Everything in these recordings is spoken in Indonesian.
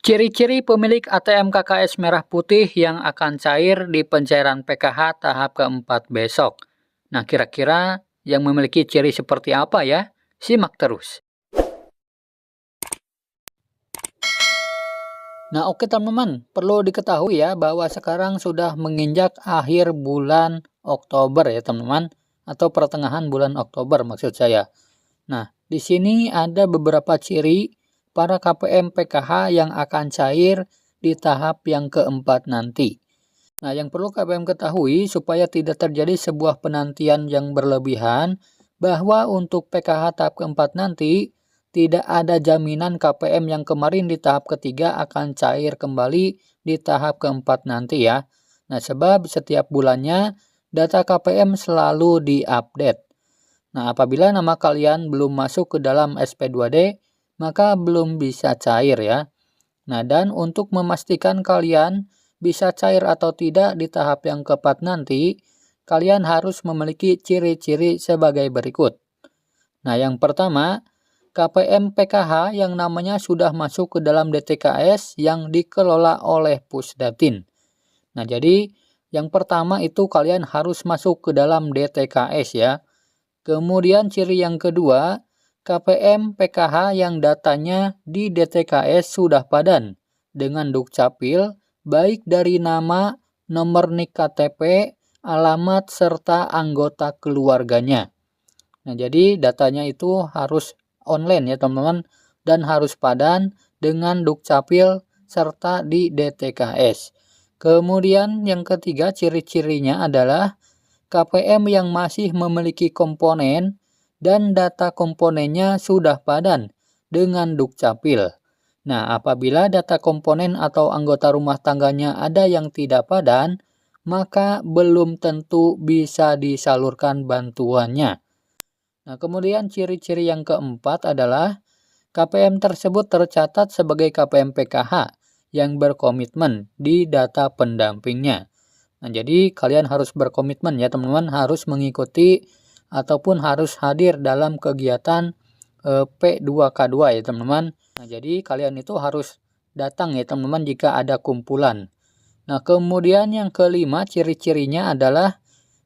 Ciri-ciri pemilik ATM KKS merah putih yang akan cair di pencairan PKH tahap keempat besok. Nah, kira-kira yang memiliki ciri seperti apa ya? Simak terus. Nah, oke teman-teman, perlu diketahui ya bahwa sekarang sudah menginjak akhir bulan Oktober ya teman-teman, atau pertengahan bulan Oktober maksud saya. Nah, di sini ada beberapa ciri para KPM PKH yang akan cair di tahap yang keempat nanti. Nah, yang perlu KPM ketahui supaya tidak terjadi sebuah penantian yang berlebihan, bahwa untuk PKH tahap keempat nanti, tidak ada jaminan KPM yang kemarin di tahap ketiga akan cair kembali di tahap keempat nanti ya. Nah, sebab setiap bulannya data KPM selalu diupdate. Nah, apabila nama kalian belum masuk ke dalam SP2D, maka belum bisa cair ya. Nah, dan untuk memastikan kalian bisa cair atau tidak di tahap yang keempat nanti, kalian harus memiliki ciri-ciri sebagai berikut. Nah, yang pertama, KPM PKH yang namanya sudah masuk ke dalam DTKS yang dikelola oleh Pusdatin. Nah, jadi yang pertama itu kalian harus masuk ke dalam DTKS ya. Kemudian ciri yang kedua, KPM PKH yang datanya di DTKS sudah padan dengan Dukcapil, baik dari nama, nomor NIK KTP, alamat, serta anggota keluarganya. Nah, jadi datanya itu harus online ya teman-teman, dan harus padan dengan Dukcapil serta di DTKS. Kemudian yang ketiga ciri-cirinya adalah KPM yang masih memiliki komponen dan data komponennya sudah padan dengan Dukcapil. Nah, apabila data komponen atau anggota rumah tangganya ada yang tidak padan, maka belum tentu bisa disalurkan bantuannya. Nah, kemudian ciri-ciri yang keempat adalah KPM tersebut tercatat sebagai KPM PKH yang berkomitmen di data pendampingnya. Nah, jadi kalian harus berkomitmen ya teman-teman, harus mengikuti ataupun harus hadir dalam kegiatan P2K2 ya teman-teman. Nah, jadi kalian itu harus datang ya teman-teman jika ada kumpulan. Nah, kemudian yang kelima ciri-cirinya adalah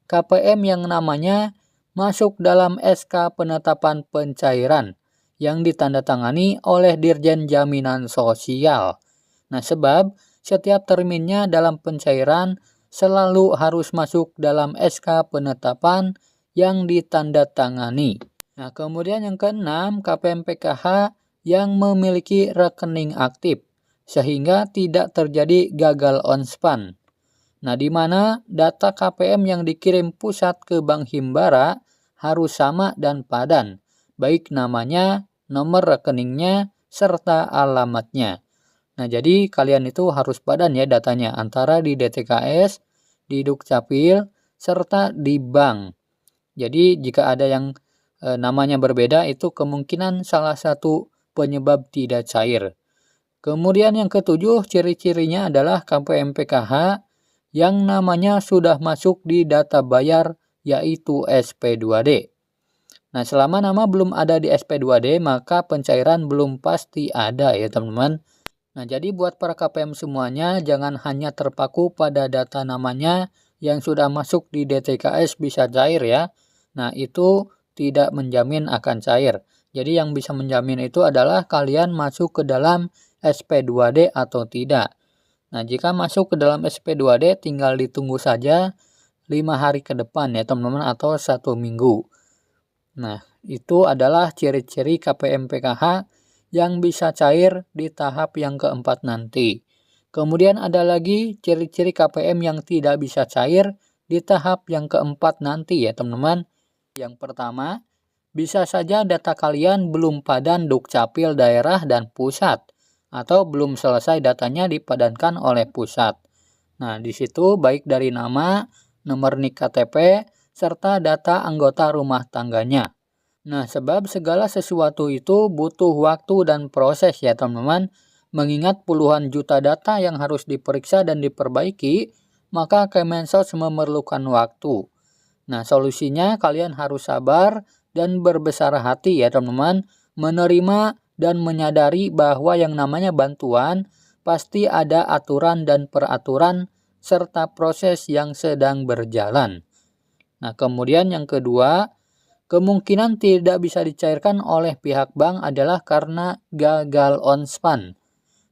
KPM yang namanya masuk dalam SK penetapan pencairan yang ditandatangani oleh Dirjen Jaminan Sosial. Nah, sebab setiap terminnya dalam pencairan selalu harus masuk dalam SK penetapan yang ditandatangani. Nah, kemudian yang keenam, KPM PKH yang memiliki rekening aktif sehingga tidak terjadi gagal on span. Nah, di mana data KPM yang dikirim pusat ke Bank Himbara harus sama dan padan, baik namanya, nomor rekeningnya, serta alamatnya. Nah, jadi kalian itu harus padan ya datanya antara di DTKS, di Dukcapil, serta di bank. Jadi jika ada yang namanya berbeda, itu kemungkinan salah satu penyebab tidak cair. Kemudian yang ketujuh, ciri-cirinya adalah KPM PKH yang namanya sudah masuk di data bayar yaitu SP2D. Nah, selama nama belum ada di SP2D, maka pencairan belum pasti ada ya teman-teman. Nah, jadi buat para KPM semuanya, jangan hanya terpaku pada data namanya yang sudah masuk di DTKS bisa cair ya. Nah, itu tidak menjamin akan cair. Jadi yang bisa menjamin itu adalah kalian masuk ke dalam SP2D atau tidak. Nah, jika masuk ke dalam SP2D tinggal ditunggu saja 5 hari ke depan ya teman-teman, atau 1 minggu. Nah, itu adalah ciri-ciri KPM PKH yang bisa cair di tahap yang keempat nanti. Kemudian ada lagi ciri-ciri KPM yang tidak bisa cair di tahap yang keempat nanti ya teman-teman. Yang pertama, bisa saja data kalian belum padan Dukcapil daerah dan pusat, atau belum selesai datanya dipadankan oleh pusat. Nah, di situ baik dari nama, nomor NIK KTP, serta data anggota rumah tangganya. Nah, sebab segala sesuatu itu butuh waktu dan proses ya teman-teman. Mengingat puluhan juta data yang harus diperiksa dan diperbaiki, maka Kemensos memerlukan waktu. Nah, solusinya kalian harus sabar dan berbesar hati ya teman-teman, menerima dan menyadari bahwa yang namanya bantuan pasti ada aturan dan peraturan serta proses yang sedang berjalan. Nah, kemudian yang kedua, kemungkinan tidak bisa dicairkan oleh pihak bank adalah karena gagal on span.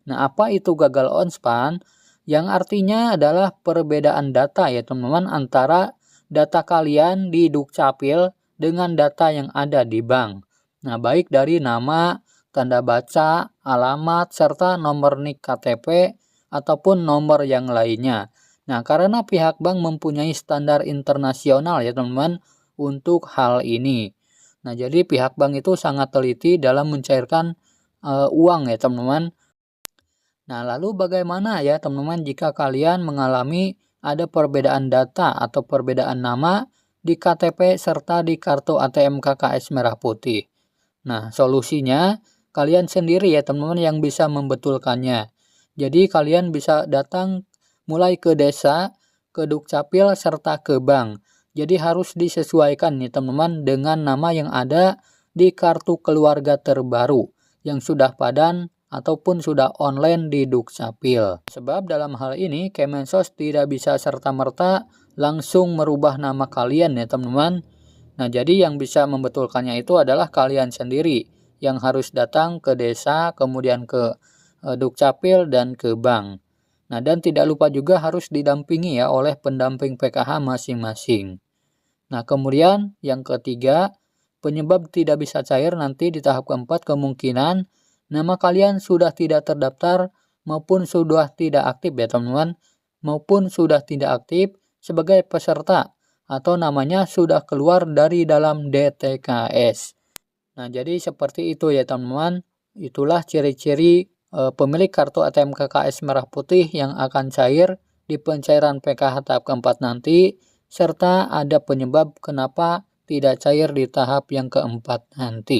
Nah, apa itu gagal on span? Yang artinya adalah perbedaan data ya teman-teman antara data kalian di Dukcapil dengan data yang ada di bank. Nah, baik dari nama, tanda baca, alamat, serta nomor NIK KTP ataupun nomor yang lainnya. Nah, karena pihak bank mempunyai standar internasional ya teman-teman untuk hal ini. Nah, jadi pihak bank itu sangat teliti dalam mencairkan uang ya teman-teman. Nah, lalu bagaimana ya teman-teman jika kalian mengalami ada perbedaan data atau perbedaan nama di KTP serta di kartu ATM KKS Merah Putih? Nah, solusinya kalian sendiri ya teman-teman yang bisa membetulkannya. Jadi kalian bisa datang mulai ke desa, ke Dukcapil, serta ke bank. Jadi harus disesuaikan nih teman-teman dengan nama yang ada di kartu keluarga terbaru yang sudah padan ataupun sudah online di Dukcapil. Sebab dalam hal ini Kemensos tidak bisa serta-merta langsung merubah nama kalian ya teman-teman. Nah, jadi yang bisa membetulkannya itu adalah kalian sendiri yang harus datang ke desa, kemudian ke Dukcapil dan ke bank. Nah, dan tidak lupa juga harus didampingi ya oleh pendamping PKH masing-masing. Nah, kemudian yang ketiga, penyebab tidak bisa cair nanti di tahap keempat kemungkinan nama kalian sudah tidak terdaftar maupun sudah tidak aktif ya teman-teman, maupun sudah tidak aktif sebagai peserta atau namanya sudah keluar dari dalam DTKS. Nah, jadi seperti itu ya teman-teman. Itulah ciri-ciri pemilik kartu ATM KKS Merah Putih yang akan cair di pencairan PKH tahap keempat nanti, serta ada penyebab kenapa tidak cair di tahap yang keempat nanti.